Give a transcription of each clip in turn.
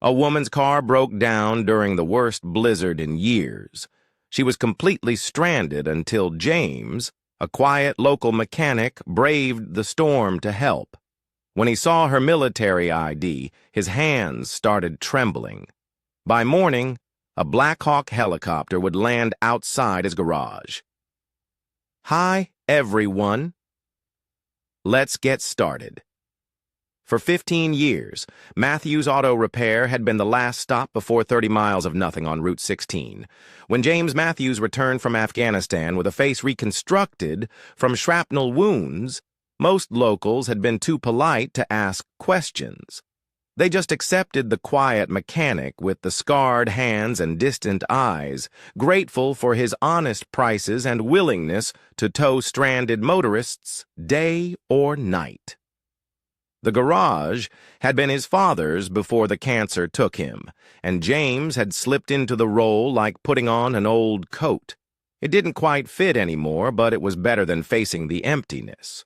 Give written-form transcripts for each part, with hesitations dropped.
A woman's car broke down during the worst blizzard in years. She was completely stranded until James, a quiet local mechanic, braved the storm to help. When he saw her military ID, his hands started trembling. By morning, a Black Hawk helicopter would land outside his garage. Hi, everyone. Let's get started. For 15 years, Matthews Auto Repair had been the last stop before 30 miles of nothing on Route 16. When James Matthews returned from Afghanistan with a face reconstructed from shrapnel wounds, most locals had been too polite to ask questions. They just accepted the quiet mechanic with the scarred hands and distant eyes, grateful for his honest prices and willingness to tow stranded motorists day or night. The garage had been his father's before the cancer took him, and James had slipped into the role like putting on an old coat. It didn't quite fit anymore, but it was better than facing the emptiness.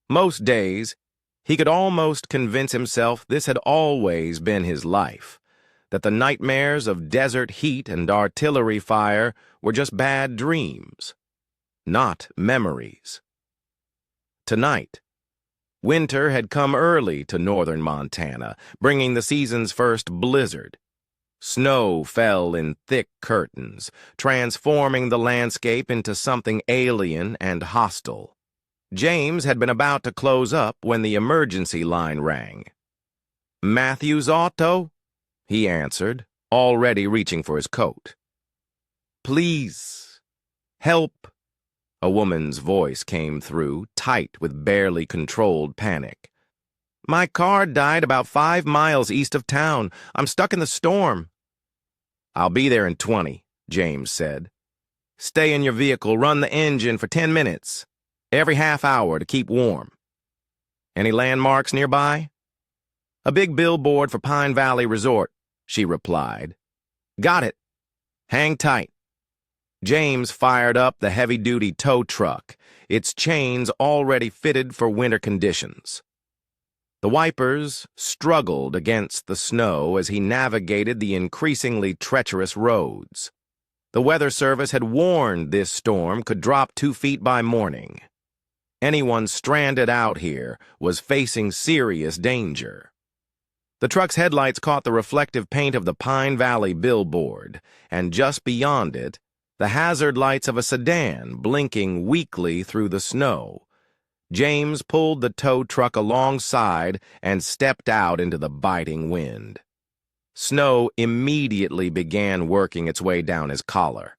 Most days, he could almost convince himself this had always been his life, that the nightmares of desert heat and artillery fire were just bad dreams, not memories. Tonight, winter had come early to northern Montana, bringing the season's first blizzard. Snow fell in thick curtains, transforming the landscape into something alien and hostile. James had been about to close up when the emergency line rang. "Matthews Auto?" he answered, already reaching for his coat. "Please, help." A woman's voice came through, tight with barely controlled panic. "My car died about 5 miles east of town. I'm stuck in the storm." "I'll be there in 20, James said. "Stay in your vehicle, run the engine for 10 minutes, every half hour to keep warm." "Any landmarks nearby?" "A big billboard for Pine Valley Resort," she replied. "Got it. Hang tight." James fired up the heavy-duty tow truck, its chains already fitted for winter conditions. The wipers struggled against the snow as he navigated the increasingly treacherous roads. The Weather Service had warned this storm could drop 2 feet by morning. Anyone stranded out here was facing serious danger. The truck's headlights caught the reflective paint of the Pine Valley billboard, and just beyond it, the hazard lights of a sedan blinking weakly through the snow. James pulled the tow truck alongside and stepped out into the biting wind. Snow immediately began working its way down his collar.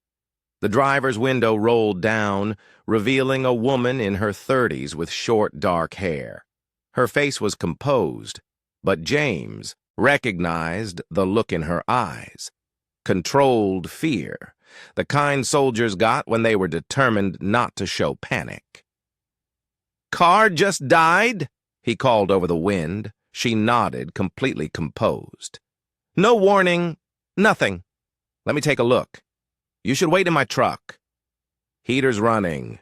The driver's window rolled down, revealing a woman in her 30s with short, dark hair. Her face was composed, but James recognized the look in her eyes. Controlled fear, the kind soldiers got when they were determined not to show panic. "Car just died?" he called over the wind. She nodded, completely composed. "No warning, nothing. Let me take a look. You should wait in my truck. Heater's running."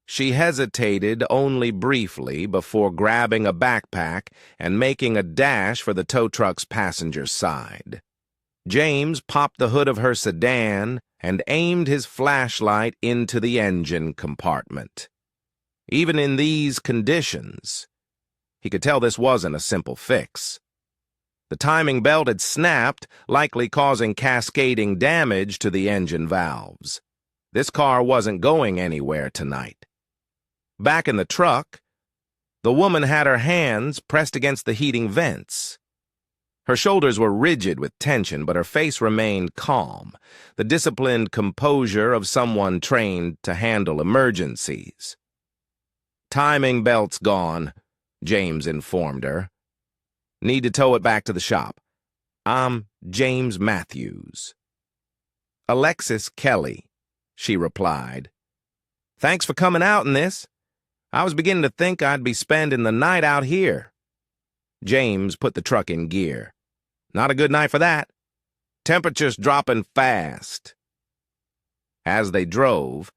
She hesitated only briefly before grabbing a backpack and making a dash for the tow truck's passenger side. James popped the hood of her sedan and aimed his flashlight into the engine compartment. Even in these conditions, he could tell this wasn't a simple fix. The timing belt had snapped, likely causing cascading damage to the engine valves. This car wasn't going anywhere tonight. Back in the truck, the woman had her hands pressed against the heating vents. Her shoulders were rigid with tension, but her face remained calm, the disciplined composure of someone trained to handle emergencies. "Timing belt's gone," James informed her. "Need to tow it back to the shop. I'm James Matthews." "Alexis Kelly," she replied. "Thanks for coming out in this. I was beginning to think I'd be spending the night out here." James put the truck in gear. "Not a good night for that. Temperature's dropping fast." As they drove,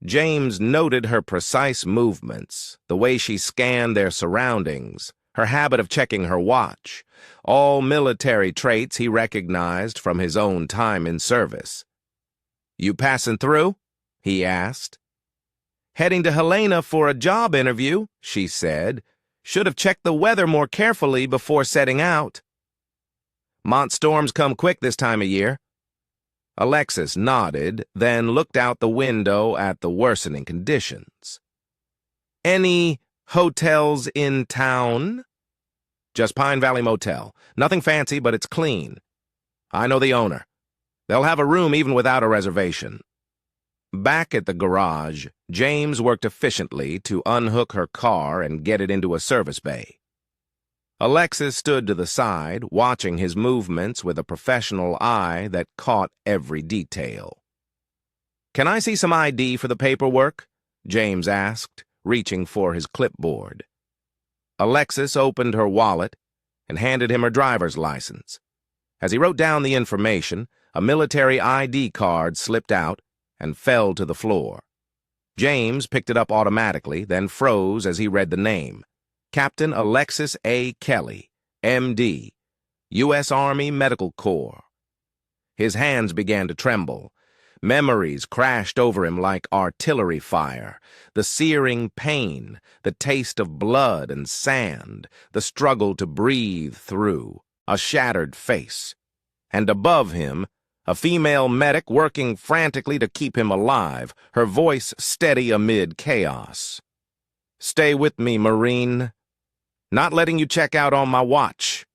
James noted her precise movements, the way she scanned their surroundings, her habit of checking her watch, all military traits he recognized from his own time in service. "You passing through?" he asked. "Heading to Helena for a job interview," she said. "Should have checked the weather more carefully before setting out." "Mont storms come quick this time of year." Alexis nodded, then looked out the window at the worsening conditions. "Any hotels in town?" "Just Pine Valley Motel. Nothing fancy, but it's clean. I know the owner. They'll have a room even without a reservation." Back at the garage, James worked efficiently to unhook her car and get it into a service bay. Alexis stood to the side, watching his movements with a professional eye that caught every detail. "Can I see some ID for the paperwork?" James asked, reaching for his clipboard. Alexis opened her wallet and handed him her driver's license. As he wrote down the information, a military ID card slipped out and fell to the floor. James picked it up automatically, then froze as he read the name. Captain Alexis A. Kelly, M.D., U.S. Army Medical Corps. His hands began to tremble. Memories crashed over him like artillery fire. The searing pain, the taste of blood and sand, the struggle to breathe through, a shattered face. And above him, a female medic working frantically to keep him alive, her voice steady amid chaos. "Stay with me, Marine. Not letting you check out on my watch."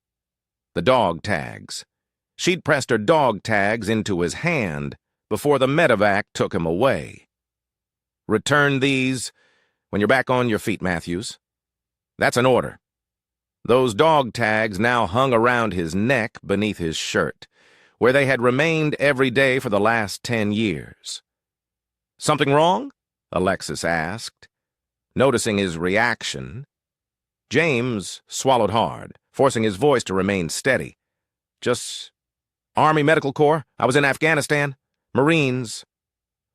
The dog tags. She'd pressed her dog tags into his hand before the medevac took him away. "Return these when you're back on your feet, Matthews." "That's an order." Those dog tags now hung around his neck beneath his shirt, where they had remained every day for the last 10 years. "Something wrong?" Alexis asked. Noticing his reaction, James swallowed hard, forcing his voice to remain steady. "Just Army Medical Corps. I was in Afghanistan. Marines."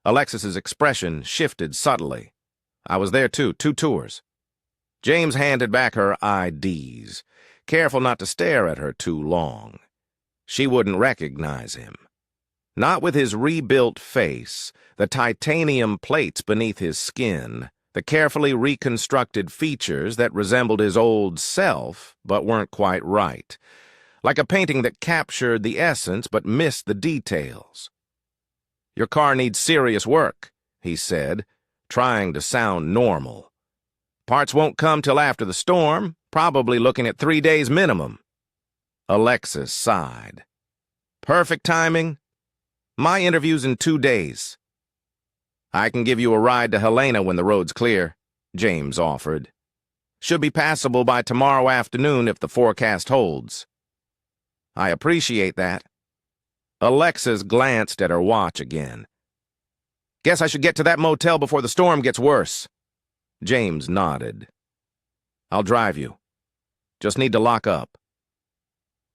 Alexis's expression shifted subtly. "I was there too, 2 tours." James handed back her IDs, careful not to stare at her too long. She wouldn't recognize him. Not with his rebuilt face, the titanium plates beneath his skin, the carefully reconstructed features that resembled his old self but weren't quite right, like a painting that captured the essence but missed the details. "Your car needs serious work," he said, trying to sound normal. "Parts won't come till after the storm, probably looking at 3 days minimum." Alexis sighed. "Perfect timing. My interview's in 2 days." "I can give you a ride to Helena when the road's clear," James offered. "Should be passable by tomorrow afternoon if the forecast holds." "I appreciate that." Alexis glanced at her watch again. "Guess I should get to that motel before the storm gets worse." James nodded. "I'll drive you. Just need to lock up."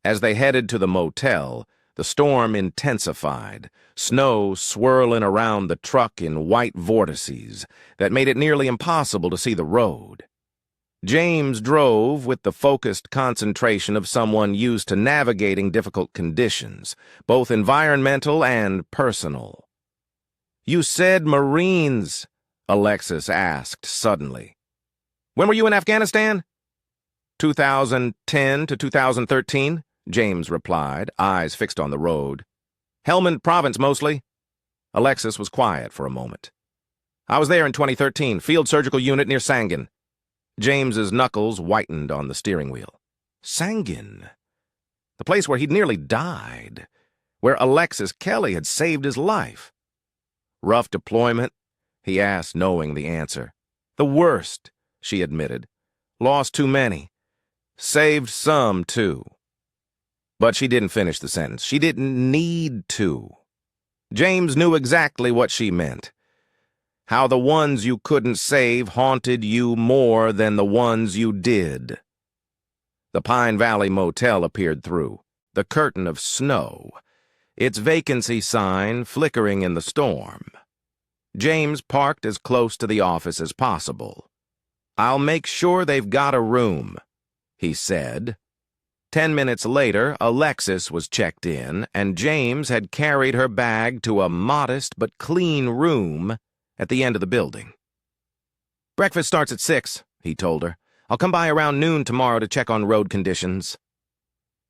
As they headed to the motel, the storm intensified, snow swirling around the truck in white vortices that made it nearly impossible to see the road. James drove with the focused concentration of someone used to navigating difficult conditions, both environmental and personal. "You said Marines," Alexis asked suddenly. "When were you in Afghanistan?" 2010 to 2013, James replied, eyes fixed on the road. "Helmand Province, mostly." Alexis was quiet for a moment. "I was there in 2013, field surgical unit near Sangin." James's knuckles whitened on the steering wheel. Sangin. The place where he'd nearly died, where Alexis Kelly had saved his life. "Rough deployment?" he asked, knowing the answer. "The worst," she admitted. "Lost too many. Saved some, too." But she didn't finish the sentence. She didn't need to. James knew exactly what she meant. How the ones you couldn't save haunted you more than the ones you did. The Pine Valley Motel appeared through, the curtain of snow, its vacancy sign flickering in the storm. James parked as close to the office as possible. "I'll make sure they've got a room." he said. 10 minutes later, Alexis was checked in, and James had carried her bag to a modest but clean room at the end of the building. "Breakfast starts at 6, he told her. "I'll come by around noon tomorrow to check on road conditions."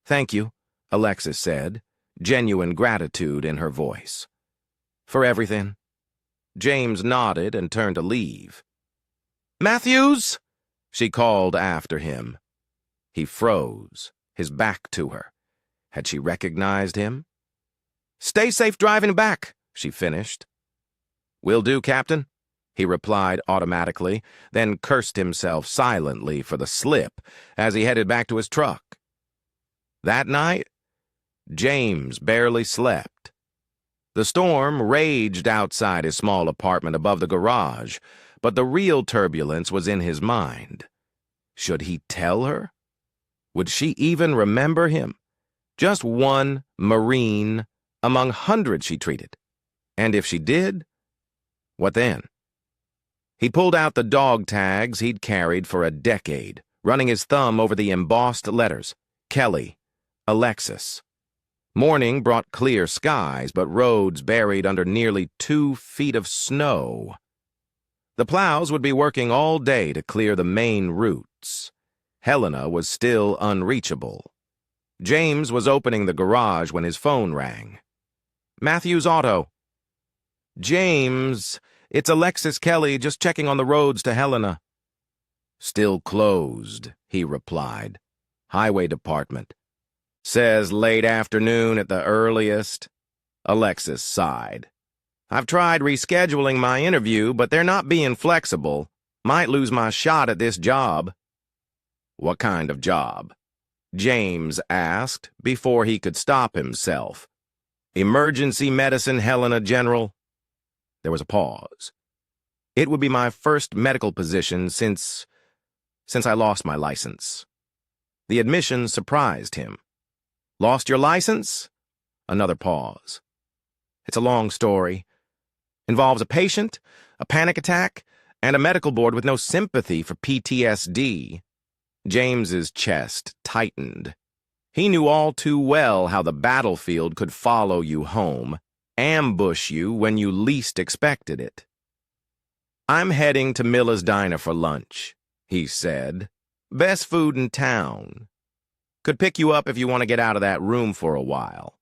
"Thank you," Alexis said, genuine gratitude in her voice. "For everything." James nodded and turned to leave. "Matthews!" she called after him. He froze, his back to her. Had she recognized him? "Stay safe driving back," she finished. "Will do, Captain," he replied automatically, then cursed himself silently for the slip as he headed back to his truck. That night, James barely slept. The storm raged outside his small apartment above the garage, but the real turbulence was in his mind. Should he tell her? Would she even remember him? Just one Marine among hundreds she treated. And if she did, what then? He pulled out the dog tags he'd carried for a decade, running his thumb over the embossed letters. Kelly, Alexis. Morning brought clear skies, but roads buried under nearly 2 feet of snow. The plows would be working all day to clear the main routes. Helena was still unreachable. James was opening the garage when his phone rang. "Matthews Auto." "James, it's Alexis Kelly, just checking on the roads to Helena." "Still closed," he replied. "Highway Department. Says late afternoon at the earliest." Alexis sighed. "I've tried rescheduling my interview, but they're not being flexible. Might lose my shot at this job." "What kind of job?" James asked before he could stop himself. "Emergency medicine, Helena General." There was a pause. "It would be my first medical position since I lost my license." The admission surprised him. "Lost your license?" Another pause. "It's a long story. Involves a patient, a panic attack, and a medical board with no sympathy for PTSD. James's chest tightened. He knew all too well how the battlefield could follow you home, ambush you when you least expected it. "I'm heading to Miller's Diner for lunch," he said. "Best food in town. Could pick you up if you want to get out of that room for a while."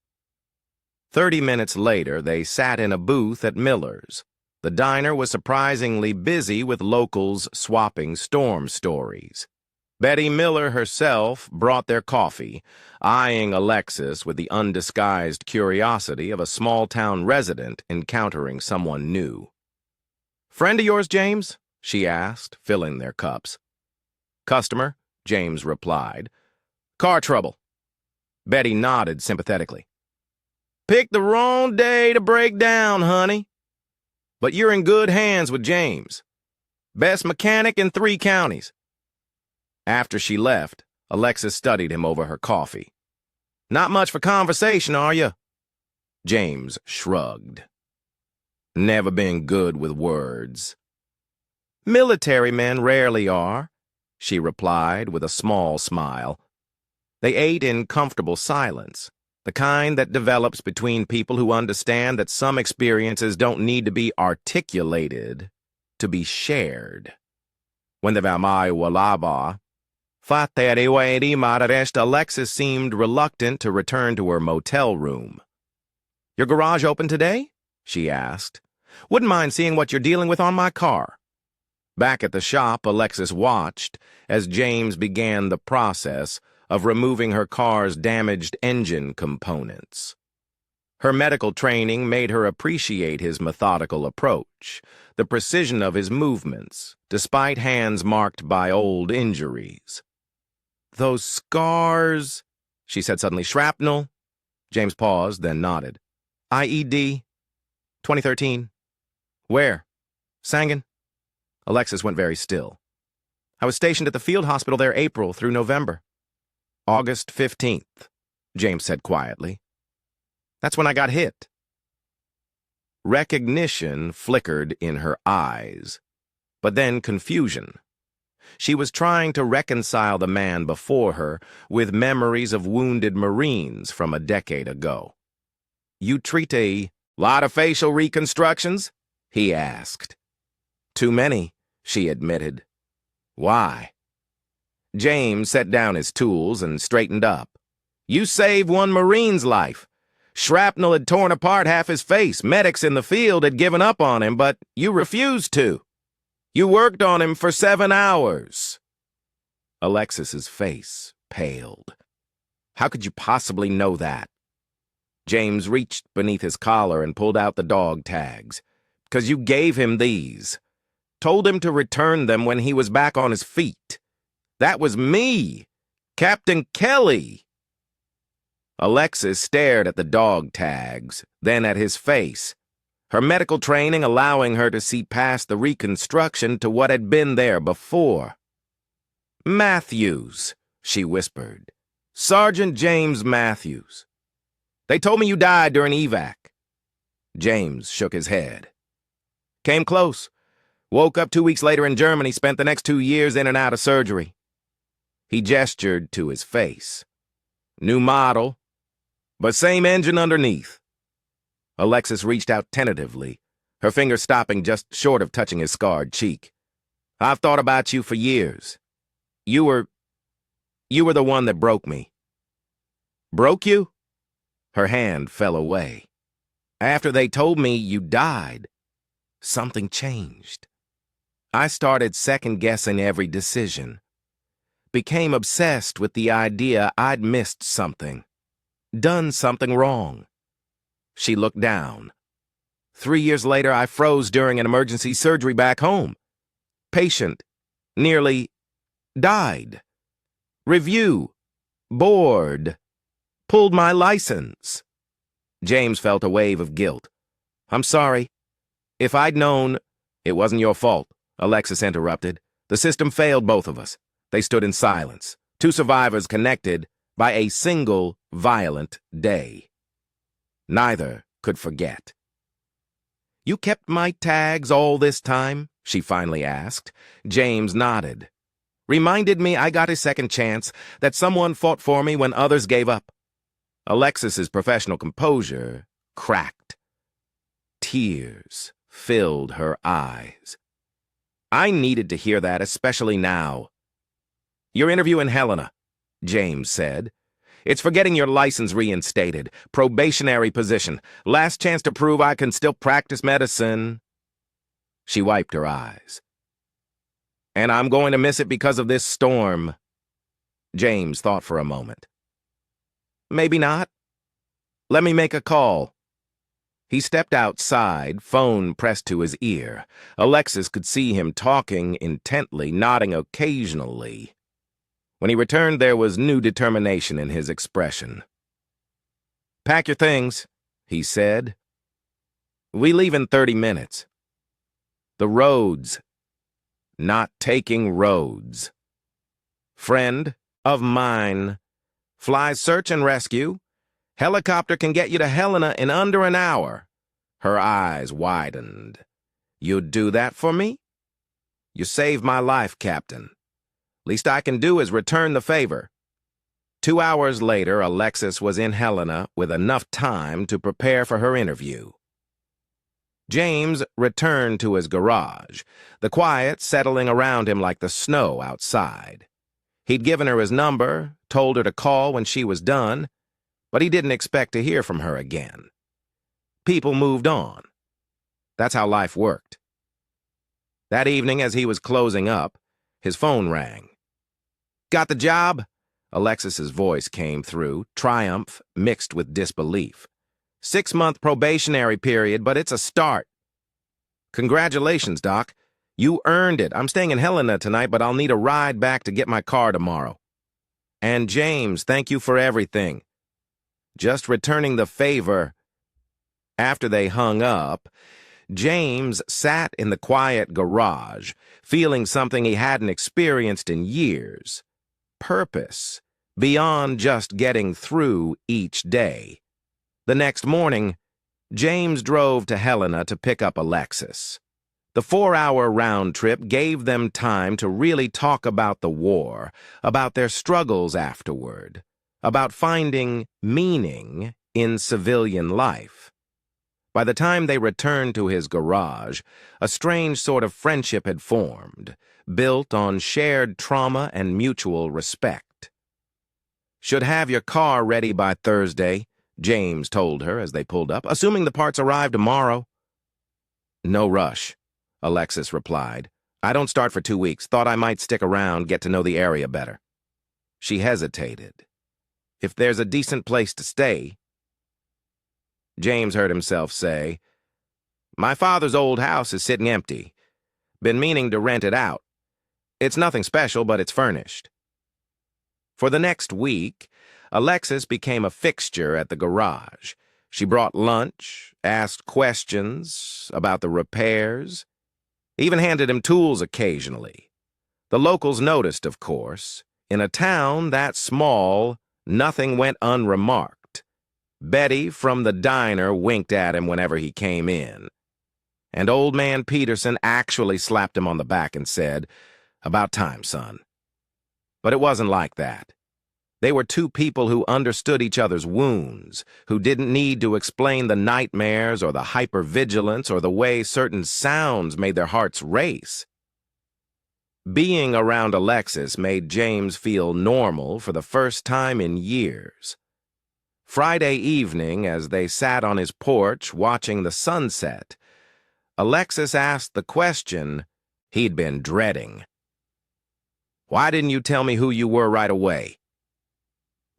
30 minutes later, they sat in a booth at Miller's. The diner was surprisingly busy with locals swapping storm stories. Betty Miller herself brought their coffee, eyeing Alexis with the undisguised curiosity of a small-town resident encountering someone new. "Friend of yours, James?" she asked, filling their cups. "Customer," James replied. "Car trouble." Betty nodded sympathetically. "Picked the wrong day to break down, honey. But you're in good hands with James. Best mechanic in 3 counties. After she left, Alexis studied him over her coffee. "Not much for conversation, are you?" James shrugged. "Never been good with words." "Military men rarely are," she replied with a small smile. They ate in comfortable silence, the kind that develops between people who understand that some experiences don't need to be articulated to be shared. When the Vamai Walaba, Alexis seemed reluctant to return to her motel room. "Your garage open today?" she asked. "Wouldn't mind seeing what you're dealing with on my car." Back at the shop, Alexis watched as James began the process of removing her car's damaged engine components. Her medical training made her appreciate his methodical approach, the precision of his movements, despite hands marked by old injuries. "Those scars," she said suddenly. "Shrapnel?" James paused, then nodded. "IED, 2013. "Where?" "Sangan." Alexis went very still. "I was stationed at the field hospital there April through November." "August 15th, James said quietly. "That's when I got hit." Recognition flickered in her eyes, but then confusion. She was trying to reconcile the man before her with memories of wounded Marines from a decade ago. "You treat a lot of facial reconstructions?" he asked. "Too many," she admitted. "Why?" James set down his tools and straightened up. "You saved one Marine's life. Shrapnel had torn apart half his face. Medics in the field had given up on him, but you refused to. You worked on him for 7 hours. Alexis's face paled. "How could you possibly know that?" James reached beneath his collar and pulled out the dog tags. "'Cause you gave him these. Told him to return them when he was back on his feet. That was me, Captain Kelly." Alexis stared at the dog tags, then at his face, her medical training allowing her to see past the reconstruction to what had been there before. "Matthews," she whispered. "Sergeant James Matthews. They told me you died during evac." James shook his head. "Came close. Woke up 2 weeks later in Germany, spent the next 2 years in and out of surgery." He gestured to his face. "New model, but same engine underneath." Alexis reached out tentatively, her finger stopping just short of touching his scarred cheek. "I've thought about you for years. You were the one that broke me." "Broke you?" Her hand fell away. "After they told me you died, something changed. I started second-guessing every decision. Became obsessed with the idea I'd missed something, done something wrong." She looked down. 3 years later, I froze during an emergency surgery back home. Patient nearly died. Review. Bored. Pulled my license." James felt a wave of guilt. "I'm sorry. If I'd known—" "It wasn't your fault," Alexis interrupted. "The system failed both of us." They stood in silence, 2 survivors connected by a single violent day. Neither could forget. "You kept my tags all this time?" she finally asked. James nodded. "Reminded me I got a second chance, that someone fought for me when others gave up." Alexis's professional composure cracked. Tears filled her eyes. "I needed to hear that, especially now." "Your interview in Helena," James said. "It's for getting your license reinstated. Probationary position. Last chance to prove I can still practice medicine." She wiped her eyes. "And I'm going to miss it because of this storm." James thought for a moment. "Maybe not. Let me make a call." He stepped outside, phone pressed to his ear. Alexis could see him talking intently, nodding occasionally. When he returned, there was new determination in his expression. "Pack your things," he said. "We leave in 30 minutes. The roads. Not taking roads. Friend of mine. Flies search and rescue. Helicopter can get you to Helena in under an hour." Her eyes widened. "You'd do that for me? You saved my life, Captain. Least I can do is return the favor." 2 hours later, Alexis was in Helena with enough time to prepare for her interview. James returned to his garage, the quiet settling around him like the snow outside. He'd given her his number, told her to call when she was done, but he didn't expect to hear from her again. People moved on. That's how life worked. That evening, as he was closing up, his phone rang. "Got the job?" Alexis's voice came through, triumph mixed with disbelief. 6-month probationary period, but it's a start." "Congratulations, Doc. You earned it. I'm staying in Helena tonight, but I'll need a ride back to get my car tomorrow." "And James, thank you for everything. Just returning the favor." After they hung up, James sat in the quiet garage, feeling something he hadn't experienced in years. Purpose, beyond just getting through each day. The next morning, James drove to Helena to pick up Alexis. The 4-hour round trip gave them time to really talk about the war, about their struggles afterward, about finding meaning in civilian life. By the time they returned to his garage, a strange sort of friendship had formed, built on shared trauma and mutual respect. "Should have your car ready by Thursday," James told her as they pulled up, "assuming the parts arrive tomorrow." "No rush," Alexis replied. "I don't start for 2 weeks. Thought I might stick around, get to know the area better." She hesitated. "If there's a decent place to stay..." James heard himself say, "My father's old house is sitting empty. Been meaning to rent it out. It's nothing special, but it's furnished." For the next week, Alexis became a fixture at the garage. She brought lunch, asked questions about the repairs, even handed him tools occasionally. The locals noticed, of course. In a town that small, nothing went unremarked. Betty from the diner winked at him whenever he came in. And old man Peterson actually slapped him on the back and said, "About time, son." But it wasn't like that. They were two people who understood each other's wounds, who didn't need to explain the nightmares or the hypervigilance or the way certain sounds made their hearts race. Being around Alexis made James feel normal for the first time in years. Friday evening, as they sat on his porch watching the sunset, Alexis asked the question he'd been dreading. "Why didn't you tell me who you were right away?"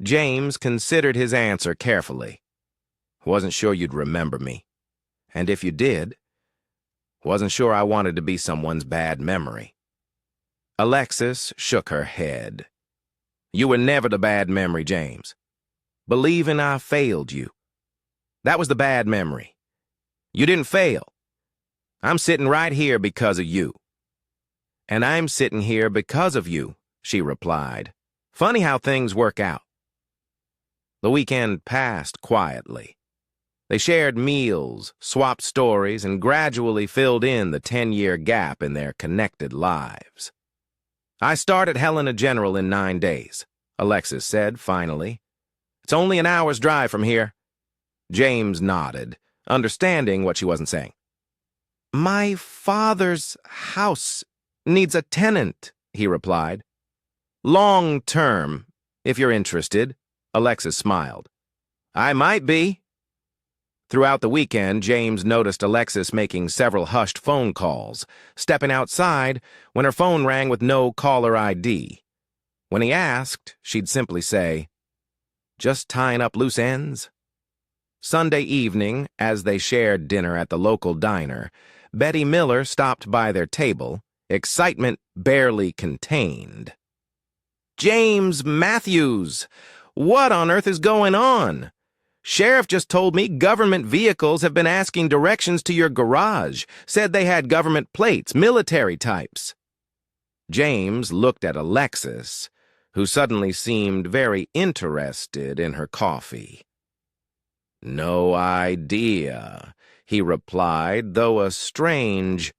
James considered his answer carefully. "Wasn't sure you'd remember me. And if you did, wasn't sure I wanted to be someone's bad memory." Alexis shook her head. "You were never the bad memory, James. Believing I failed you. That was the bad memory. You didn't fail. I'm sitting right here because of you." "And I'm sitting here because of you," she replied. "Funny how things work out." The weekend passed quietly. They shared meals, swapped stories, and gradually filled in the 10-year gap in their connected lives. "I start at Helena General in 9 days, Alexis said finally. "It's only an hour's drive from here." James nodded, understanding what she wasn't saying. "My father's house needs a tenant," he replied. "Long term, if you're interested," Alexis smiled. "I might be." Throughout the weekend, James noticed Alexis making several hushed phone calls, stepping outside when her phone rang with no caller ID. When he asked, she'd simply say, "Just tying up loose ends?" Sunday evening, as they shared dinner at the local diner, Betty Miller stopped by their table, excitement barely contained. "James Matthews! What on earth is going on? Sheriff just told me government vehicles have been asking directions to your garage, said they had government plates, military types." James looked at Alexis, who suddenly seemed very interested in her coffee. "No idea," he replied, though a strange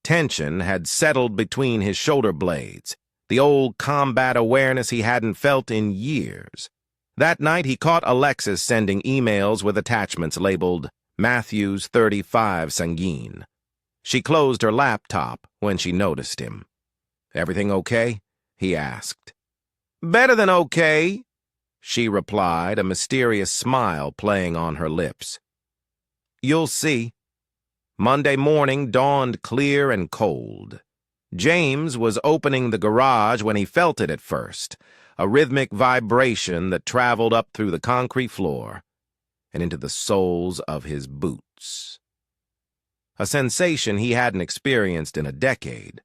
tension had settled between his shoulder blades, the old combat awareness he hadn't felt in years. That night he caught Alexis sending emails with attachments labeled Matthews 35 Sanguine. She closed her laptop when she noticed him. "Everything okay?" he asked. "Better than okay," she replied, a mysterious smile playing on her lips. "You'll see." Monday morning dawned clear and cold. James was opening the garage when he felt it at first, a rhythmic vibration that traveled up through the concrete floor and into the soles of his boots. A sensation he hadn't experienced in a decade,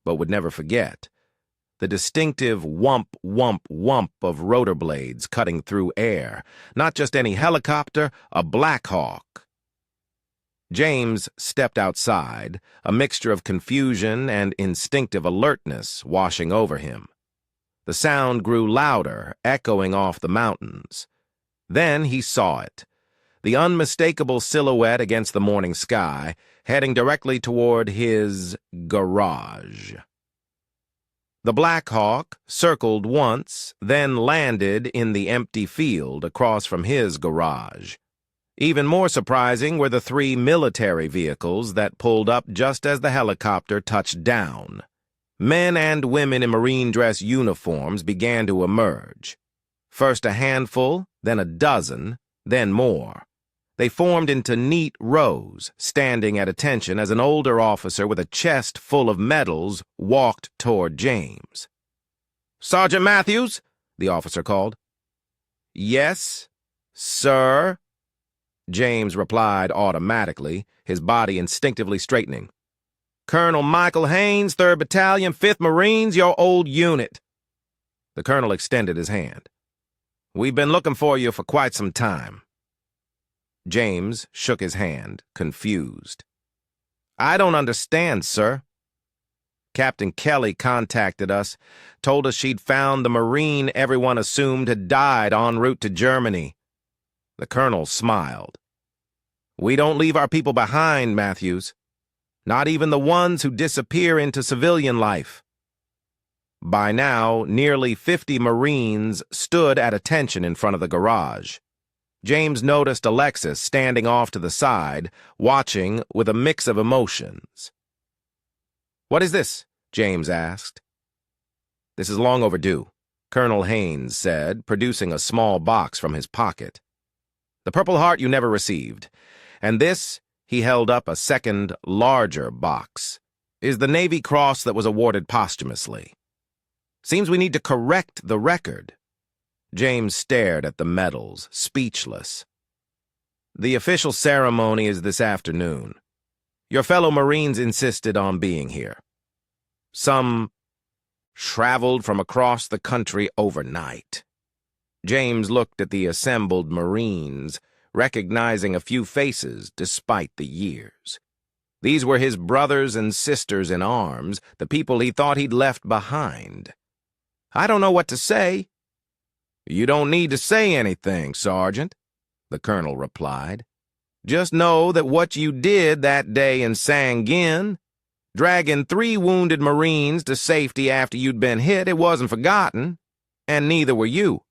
but would never forget. The distinctive whump, whump, whump of rotor blades cutting through air. Not just any helicopter, a Black Hawk. James stepped outside, a mixture of confusion and instinctive alertness washing over him. The sound grew louder, echoing off the mountains. Then he saw it. the unmistakable silhouette against the morning sky, heading directly toward his garage. The Black Hawk circled once, then landed in the empty field across from his garage. Even more surprising were the 3 military vehicles that pulled up just as the helicopter touched down. Men and women in Marine dress uniforms began to emerge. First a handful, then a dozen, then more. They formed into neat rows, standing at attention as an older officer with a chest full of medals walked toward James. "Sergeant Matthews?" the officer called. "Yes, sir," James replied automatically, his body instinctively straightening. "Colonel Michael Haynes, 3rd Battalion, 5th Marines, your old unit." The colonel extended his hand. "We've been looking for you for quite some time." James shook his hand, confused. "I don't understand, sir." "Captain Kelly contacted us, told us she'd found the Marine everyone assumed had died en route to Germany." The colonel smiled. "We don't leave our people behind, Matthews. Not even the ones who disappear into civilian life." By now, nearly 50 Marines stood at attention in front of the garage. James noticed Alexis standing off to the side, watching with a mix of emotions. "What is this?" James asked. "This is long overdue," Colonel Haynes said, producing a small box from his pocket. "The Purple Heart you never received. And this," he held up a second, larger box, "is the Navy Cross that was awarded posthumously. Seems we need to correct the record." James stared at the medals, speechless. "The official ceremony is this afternoon. Your fellow Marines insisted on being here. Some traveled from across the country overnight." James looked at the assembled Marines, recognizing a few faces despite the years. These were his brothers and sisters in arms, the people he thought he'd left behind. "I don't know what to say." "You don't need to say anything, Sergeant," the colonel replied. "Just know that what you did that day in Sangin, dragging 3 wounded Marines to safety after you'd been hit, it wasn't forgotten, and neither were you."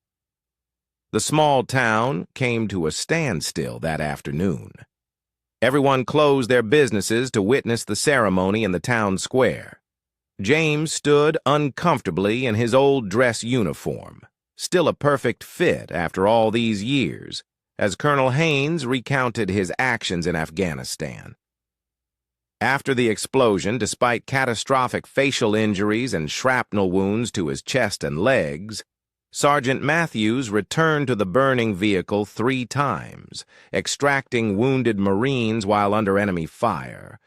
The small town came to a standstill that afternoon. Everyone closed their businesses to witness the ceremony in the town square. James stood uncomfortably in his old dress uniform, still a perfect fit after all these years, as Colonel Haynes recounted his actions in Afghanistan. After the explosion, despite catastrophic facial injuries and shrapnel wounds to his chest and legs, Sergeant Matthews returned to the burning vehicle 3 times, extracting wounded Marines while under enemy fire.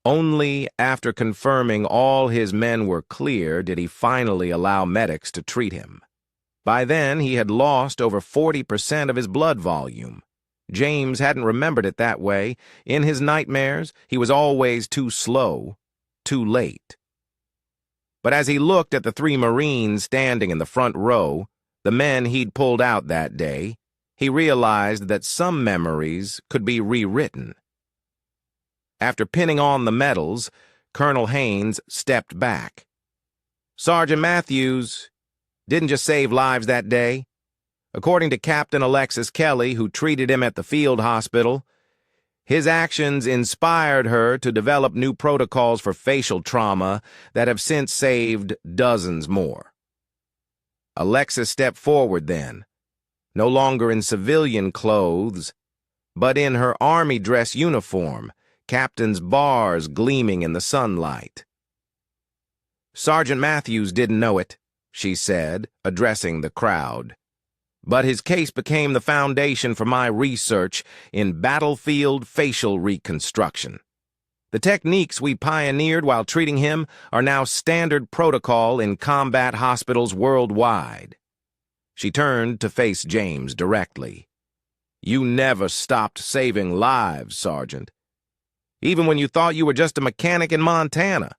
Only after confirming all his men were clear did he finally allow medics to treat him. By then, he had lost over 40% of his blood volume. James hadn't remembered it that way. In his nightmares, he was always too slow, too late. But as he looked at the 3 Marines standing in the front row, the men he'd pulled out that day, he realized that some memories could be rewritten. After pinning on the medals, Colonel Haynes stepped back. "Sergeant Matthews didn't just save lives that day. According to Captain Alexis Kelly, who treated him at the field hospital, his actions inspired her to develop new protocols for facial trauma that have since saved dozens more." Alexis stepped forward then, no longer in civilian clothes, but in her army dress uniform, captain's bars gleaming in the sunlight. "Sergeant Matthews didn't know it," she said, addressing the crowd. "But his case became the foundation for my research in battlefield facial reconstruction. The techniques we pioneered while treating him are now standard protocol in combat hospitals worldwide." She turned to face James directly. "You never stopped saving lives, Sergeant. Even when you thought you were just a mechanic in Montana."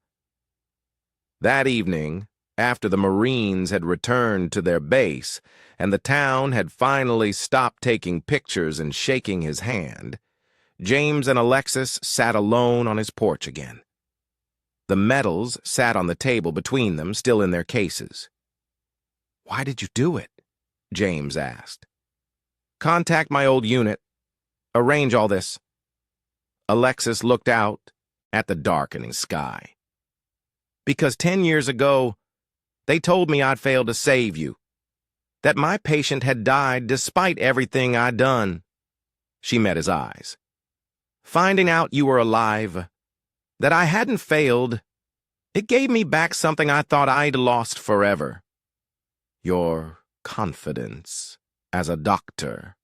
That evening, After the Marines had returned to their base and the town had finally stopped taking pictures and shaking his hand, James and Alexis sat alone on his porch again. The medals sat on the table between them, still in their cases. "Why did you do it?" James asked. "Contact my old unit. Arrange all this." Alexis looked out at the darkening sky. "Because 10 years ago, they told me I'd failed to save you, that my patient had died despite everything I'd done." She met his eyes. "Finding out you were alive, that I hadn't failed, it gave me back something I thought I'd lost forever. Your confidence as a doctor."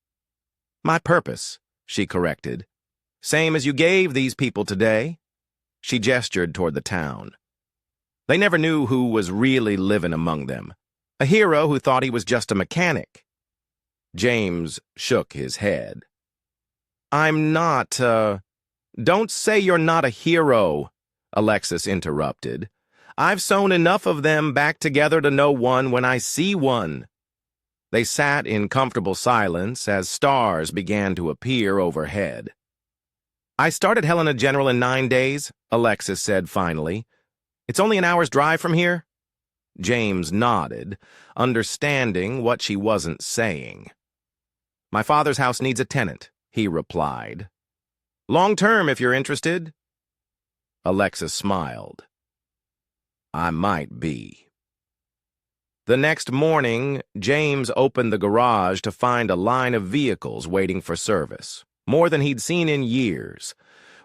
"My purpose," she corrected. "Same as you gave these people today." She gestured toward the town. They never knew who was really living among them. A hero who thought he was just a mechanic. James shook his head. "I'm not, Don't say you're not a hero," Alexis interrupted. "I've sewn enough of them back together to know one when I see one." They sat in comfortable silence as stars began to appear overhead. "I started Helena General in 9 days," Alexis said finally. "It's only an hour's drive from here?" James nodded, understanding what she wasn't saying. "My father's house needs a tenant," he replied. "Long-term, if you're interested." Alexis smiled. "I might be." The next morning, James opened the garage to find a line of vehicles waiting for service, more than he'd seen in years.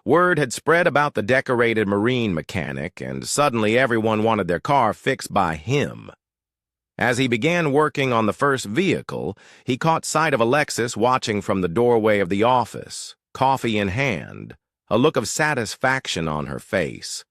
Word had spread about the decorated Marine mechanic, and suddenly everyone wanted their car fixed by him. As he began working on the first vehicle, he caught sight of Alexis watching from the doorway of the office, coffee in hand, a look of satisfaction on her face.